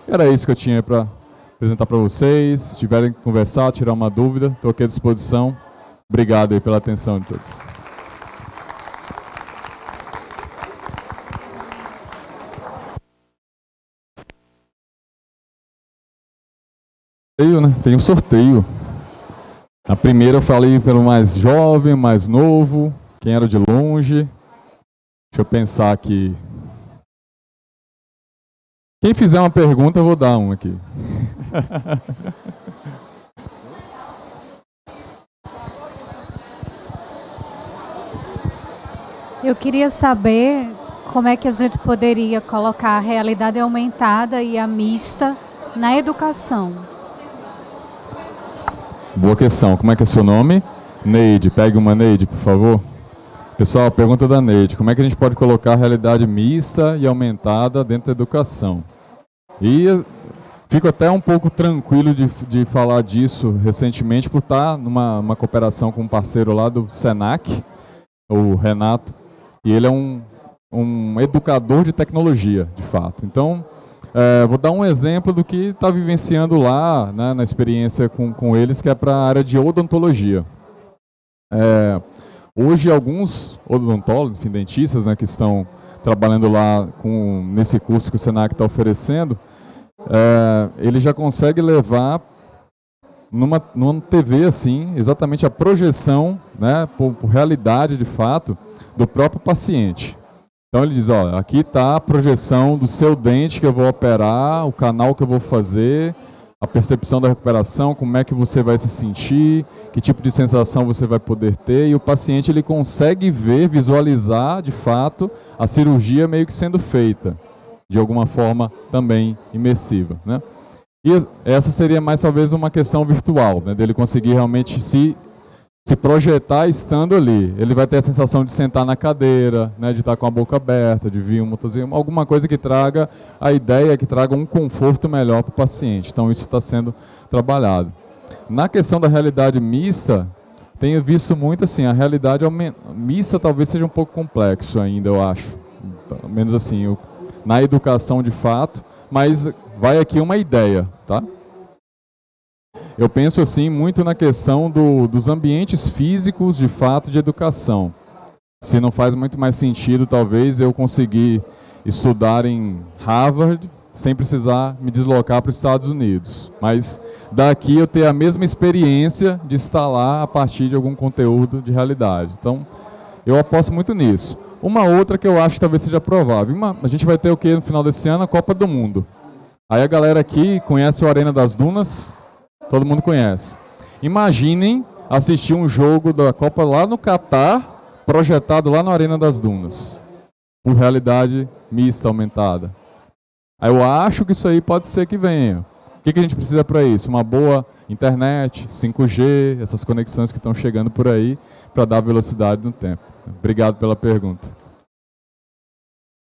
Era isso que eu tinha para apresentar para vocês. Se tiverem que conversar, tirar uma dúvida, estou aqui à disposição. Obrigado aí pela atenção de todos. Né? Tem um sorteio. A primeira eu falei pelo mais jovem, mais novo, quem era de longe. Deixa eu pensar aqui. Quem fizer uma pergunta, eu vou dar um aqui. Eu queria saber como é que a gente poderia colocar a realidade aumentada e a mista na educação. Boa questão. Como é que é seu nome? Neide. Pegue uma, Neide, por favor. Pessoal, pergunta da Neide. Como é que a gente pode colocar a realidade mista e aumentada dentro da educação? E fico até um pouco tranquilo de falar disso recentemente por estar numa cooperação com um parceiro lá do Senac, o Renato, e ele é um educador de tecnologia, de fato. Então, vou dar um exemplo do que está vivenciando lá, né, na experiência com eles, que é para a área de odontologia. Hoje, alguns odontólogos, enfim, dentistas, né, que estão trabalhando lá nesse curso que o Senac está oferecendo, ele já consegue levar numa TV assim, exatamente a projeção, né, por realidade de fato, do próprio paciente. Então ele diz, ó, aqui está a projeção do seu dente que eu vou operar, o canal que eu vou fazer, a percepção da recuperação, como é que você vai se sentir, que tipo de sensação você vai poder ter, e o paciente ele consegue ver, visualizar de fato a cirurgia meio que sendo feita, de alguma forma também imersiva, né? E essa seria mais talvez uma questão virtual, né, dele conseguir realmente se se projetar estando ali. Ele vai ter a sensação de sentar na cadeira, né, de estar com a boca aberta, de vir um motorzinho, alguma coisa que traga a ideia, que traga um conforto melhor para o paciente. Então isso está sendo trabalhado. Na questão da realidade mista, tenho visto muito assim, a realidade mista talvez seja um pouco complexo ainda, eu acho. Pelo menos assim, na educação de fato, mas vai aqui uma ideia, tá? Eu penso assim muito na questão dos ambientes físicos de fato de educação. Se não faz muito mais sentido, talvez, eu conseguir estudar em Harvard sem precisar me deslocar para os Estados Unidos. Mas daqui eu ter a mesma experiência de estar lá a partir de algum conteúdo de realidade. Então, eu aposto muito nisso. Uma outra que eu acho que talvez seja provável. A gente vai ter o que no final desse ano? A Copa do Mundo. Aí a galera aqui conhece o Arena das Dunas. Todo mundo conhece. Imaginem assistir um jogo da Copa lá no Catar, projetado lá na Arena das Dunas, por realidade mista aumentada. Aí eu acho que isso aí pode ser que venha. O que a gente precisa para isso? Uma boa internet, 5G, essas conexões que estão chegando por aí, para dar velocidade no tempo. Obrigado pela pergunta.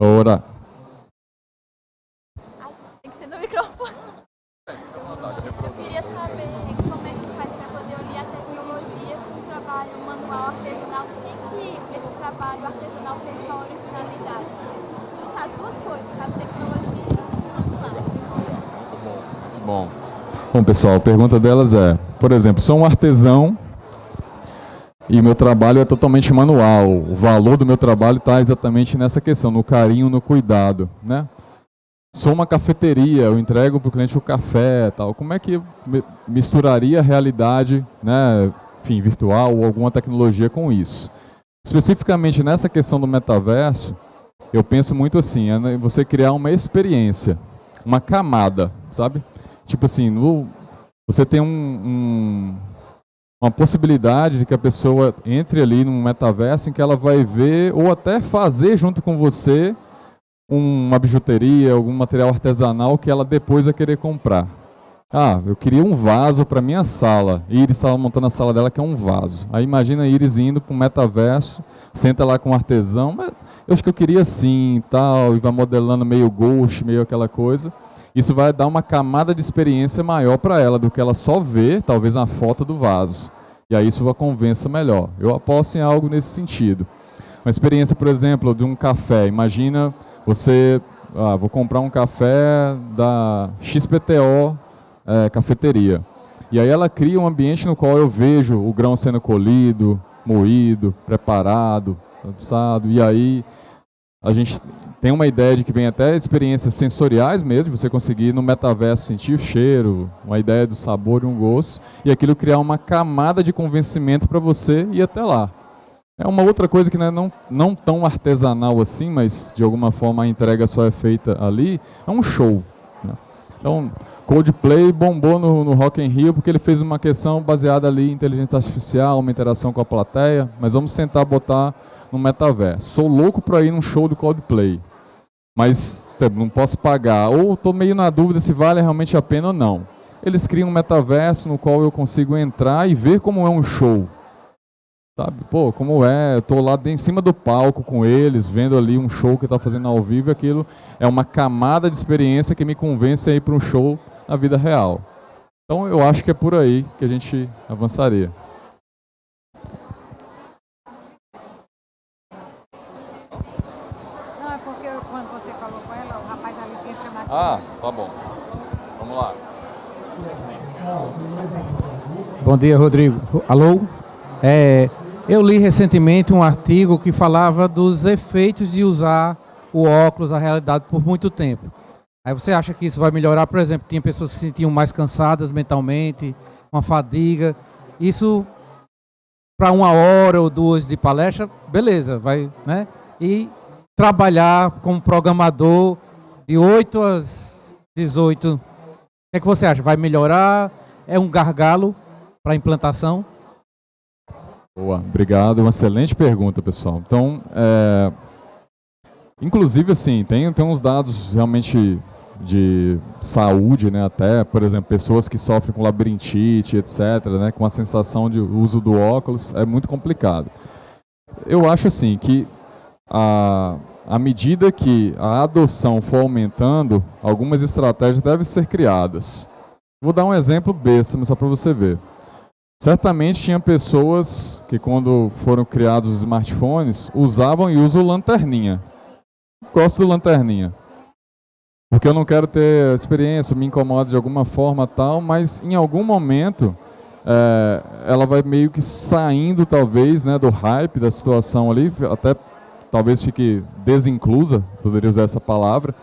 Ora. Tem que ser no microfone. Eu queria saber como é que faz para poder unir a tecnologia com o trabalho manual artesanal, sem que esse trabalho artesanal perca a originalidade. Juntar as duas coisas, a tecnologia e o manual. Bom, pessoal, a pergunta delas é, por exemplo, sou um artesão e meu trabalho é totalmente manual. O valor do meu trabalho está exatamente nessa questão, no carinho, no cuidado, né? Sou uma cafeteria, eu entrego para o cliente o café, tal. Como é que eu misturaria a realidade, né, enfim, virtual ou alguma tecnologia com isso? Especificamente nessa questão do metaverso, eu penso muito assim, é você criar uma experiência, uma camada, sabe? Tipo assim, você tem uma possibilidade de que a pessoa entre ali num metaverso em que ela vai ver ou até fazer junto com você uma bijuteria, algum material artesanal que ela depois vai querer comprar. Ah, eu queria um vaso para minha sala. Iris estava montando a sala dela que é um vaso. Aí imagina a Iris indo para o metaverso, senta lá com um artesão, mas eu acho que eu queria assim e tal, e vai modelando meio ghost, meio aquela coisa. Isso vai dar uma camada de experiência maior para ela do que ela só ver, talvez, na foto do vaso. E aí isso a convença melhor. Eu aposto em algo nesse sentido. Uma experiência, por exemplo, de um café. Imagina você, vou comprar um café da XPTO cafeteria. E aí ela cria um ambiente no qual eu vejo o grão sendo colhido, moído, preparado, assado. E aí a gente tem uma ideia de que vem até experiências sensoriais mesmo, você conseguir no metaverso sentir o cheiro, uma ideia do sabor e um gosto, e aquilo criar uma camada de convencimento para você ir até lá. É uma outra coisa que não tão artesanal assim, mas de alguma forma a entrega só é feita ali, é um show, né? Então, Coldplay bombou no Rock in Rio porque ele fez uma questão baseada ali em inteligência artificial, uma interação com a plateia, mas vamos tentar botar no metaverso. Sou louco para ir num show do Coldplay, mas não posso pagar, ou estou meio na dúvida se vale realmente a pena ou não. Eles criam um metaverso no qual eu consigo entrar e ver como é um show. Sabe? Pô, como é, eu estou lá em cima do palco com eles, vendo ali um show que está fazendo ao vivo, e aquilo é uma camada de experiência que me convence a ir para um show na vida real. Então eu acho que é por aí que a gente avançaria. Não, é porque quando você falou com ela, o rapaz ali quer chamar... Ah, tá bom. Vamos lá. Bom dia, Rodrigo. Alô? Eu li recentemente um artigo que falava dos efeitos de usar o óculos, a realidade, por muito tempo. Aí você acha que isso vai melhorar? Por exemplo, tinha pessoas que se sentiam mais cansadas mentalmente, uma fadiga. Isso, para 1 hora ou 2 de palestra, beleza, vai, né? E trabalhar como programador de 8 às 18. O que é que você acha? Vai melhorar? É um gargalo para a implantação? Boa, obrigado. Uma excelente pergunta, pessoal. Então, inclusive, assim, tem uns dados realmente de saúde, né, até, por exemplo, pessoas que sofrem com labirintite, etc., né, com a sensação de uso do óculos, é muito complicado. Eu acho assim que à medida que a adoção for aumentando, algumas estratégias devem ser criadas. Vou dar um exemplo besta, mas só para você ver. Certamente tinha pessoas que, quando foram criados os smartphones, usavam e usam lanterninha. Gosto do lanterninha. Porque eu não quero ter experiência, me incomoda de alguma forma tal, mas em algum momento ela vai meio que saindo, talvez, né, do hype da situação ali, até talvez fique desinclusa, poderia usar essa palavra,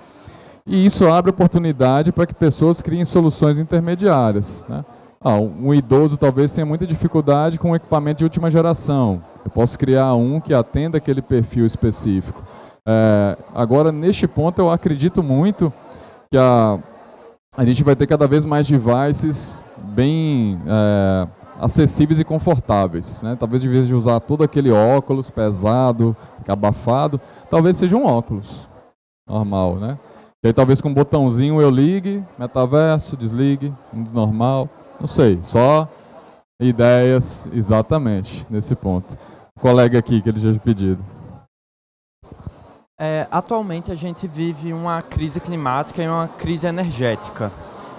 e isso abre oportunidade para que pessoas criem soluções intermediárias, né? Um idoso talvez tenha muita dificuldade com um equipamento de última geração. Eu posso criar um que atenda aquele perfil específico. Agora, neste ponto, eu acredito muito que a gente vai ter cada vez mais devices bem acessíveis e confortáveis, né? Talvez, em vez de usar todo aquele óculos pesado, abafado, talvez seja um óculos normal, né? E aí, talvez com um botãozinho eu ligue, metaverso, desligue, mundo normal. Não sei, só ideias exatamente nesse ponto. O colega aqui que ele já tinha pedido. Atualmente a gente vive uma crise climática e uma crise energética.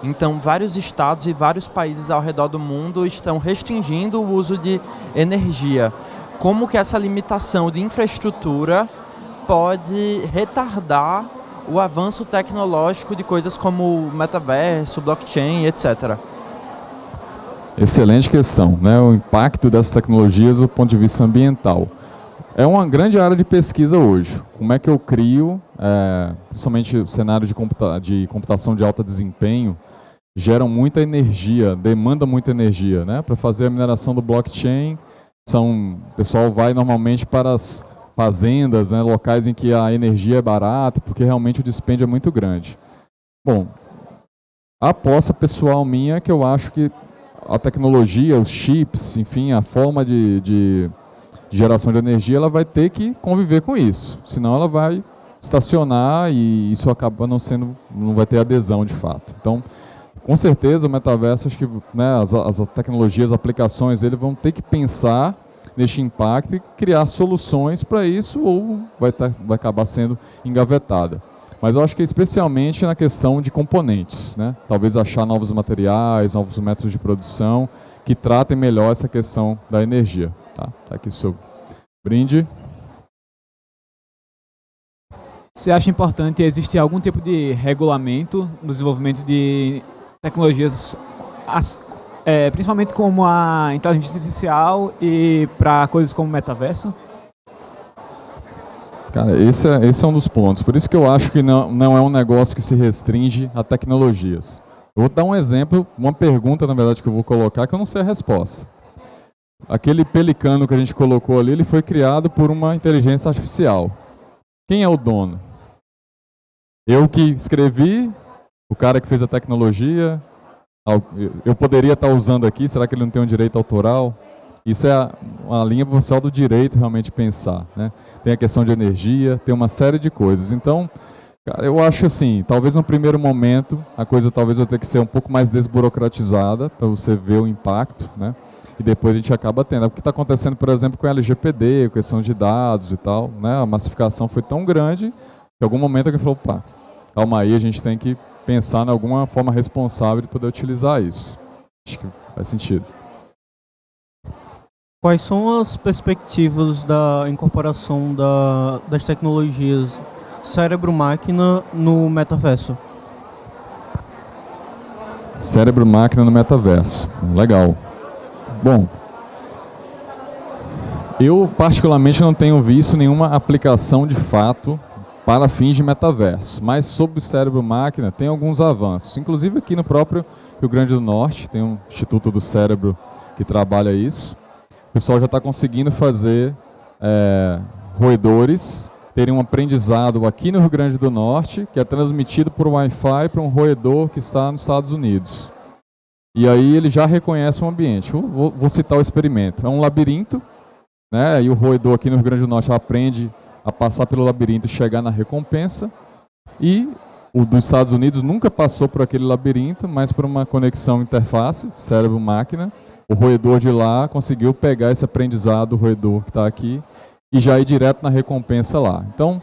Então, vários estados e vários países ao redor do mundo estão restringindo o uso de energia. Como que essa limitação de infraestrutura pode retardar o avanço tecnológico de coisas como metaverso, blockchain, etc.? Excelente questão, né? O impacto dessas tecnologias do ponto de vista ambiental. É uma grande área de pesquisa hoje. Como é que eu crio, principalmente o cenário de computação de alto desempenho, geram muita energia, demanda muita energia, né? Para fazer a mineração do blockchain, o pessoal vai normalmente para as fazendas, né, locais em que a energia é barata, porque realmente o dispêndio é muito grande. Bom, a aposta pessoal minha é que eu acho que a tecnologia, os chips, enfim, a forma de geração de energia, ela vai ter que conviver com isso. Senão ela vai estacionar e isso acaba não vai ter adesão de fato. Então, com certeza o metaverso, acho que, né, as tecnologias, as aplicações, eles vão ter que pensar neste impacto e criar soluções para isso, ou vai acabar sendo engavetada. Mas eu acho que especialmente na questão de componentes, né? Talvez achar novos materiais, novos métodos de produção que tratem melhor essa questão da energia. Tá aqui seu brinde. Você acha importante existir algum tipo de regulamento no desenvolvimento de tecnologias, principalmente como a inteligência artificial e para coisas como o metaverso? Cara, esse é um dos pontos. Por isso que eu acho que não é um negócio que se restringe a tecnologias. Eu vou dar um exemplo, uma pergunta, na verdade, que eu vou colocar, que eu não sei a resposta. Aquele pelicano que a gente colocou ali, ele foi criado por uma inteligência artificial. Quem é o dono? Eu que escrevi, o cara que fez a tecnologia, eu poderia estar usando aqui, será que ele não tem um direito autoral? Isso é uma linha pessoal do direito realmente pensar, né? Tem a questão de energia, tem uma série de coisas. Então, cara, eu acho assim, talvez no primeiro momento a coisa talvez vai ter que ser um pouco mais desburocratizada para você ver o impacto, né? E depois a gente acaba tendo. O que está acontecendo, por exemplo, com a LGPD, questão de dados e tal, né? A massificação foi tão grande que em algum momento alguém falou, pá, calma aí, a gente tem que pensar em alguma forma responsável de poder utilizar isso. Acho que faz sentido. Quais são as perspectivas da incorporação das tecnologias cérebro-máquina no metaverso? Cérebro-máquina no metaverso. Legal. Bom, eu particularmente não tenho visto nenhuma aplicação de fato para fins de metaverso, mas sobre o cérebro-máquina tem alguns avanços. Inclusive aqui no próprio Rio Grande do Norte, tem um Instituto do Cérebro que trabalha isso. O pessoal já está conseguindo fazer roedores terem um aprendizado aqui no Rio Grande do Norte, que é transmitido por Wi-Fi para um roedor que está nos Estados Unidos. E aí ele já reconhece o ambiente. Vou citar o experimento. É um labirinto, né? E o roedor aqui no Rio Grande do Norte aprende a passar pelo labirinto e chegar na recompensa. E O dos Estados Unidos nunca passou por aquele labirinto, mas por uma conexão interface, cérebro-máquina, o roedor de lá conseguiu pegar esse aprendizado do roedor que está aqui e já ir direto na recompensa lá. Então,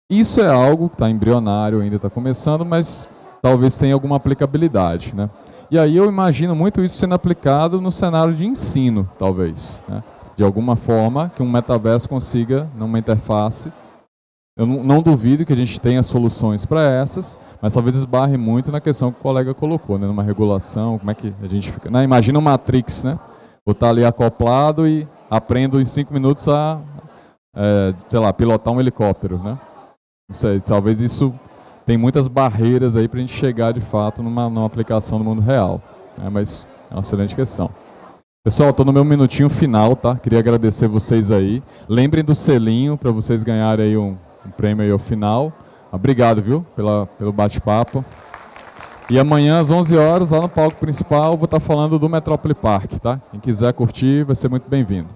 isso é algo que está embrionário, ainda está começando, mas talvez tenha alguma aplicabilidade, né? E aí eu imagino muito isso sendo aplicado no cenário de ensino, talvez, né? De alguma forma que um metaverso consiga, numa interface. Eu não duvido que a gente tenha soluções para essas, mas talvez esbarre muito na questão que o colega colocou, né? Numa regulação, como é que a gente fica... Né? Imagina o Matrix, né? Vou estar ali acoplado e aprendo em 5 minutos a, sei lá, pilotar um helicóptero, né? Não sei, talvez isso tem muitas barreiras aí para a gente chegar de fato numa aplicação no mundo real, né? Mas é uma excelente questão. Pessoal, estou no meu minutinho final, tá? Queria agradecer vocês aí. Lembrem do selinho para vocês ganharem aí um prêmio aí ao final. Obrigado, viu, pelo bate-papo. E amanhã às 11 horas, lá no palco principal, vou estar falando do Metrópole Park, tá? Quem quiser curtir, vai ser muito bem-vindo.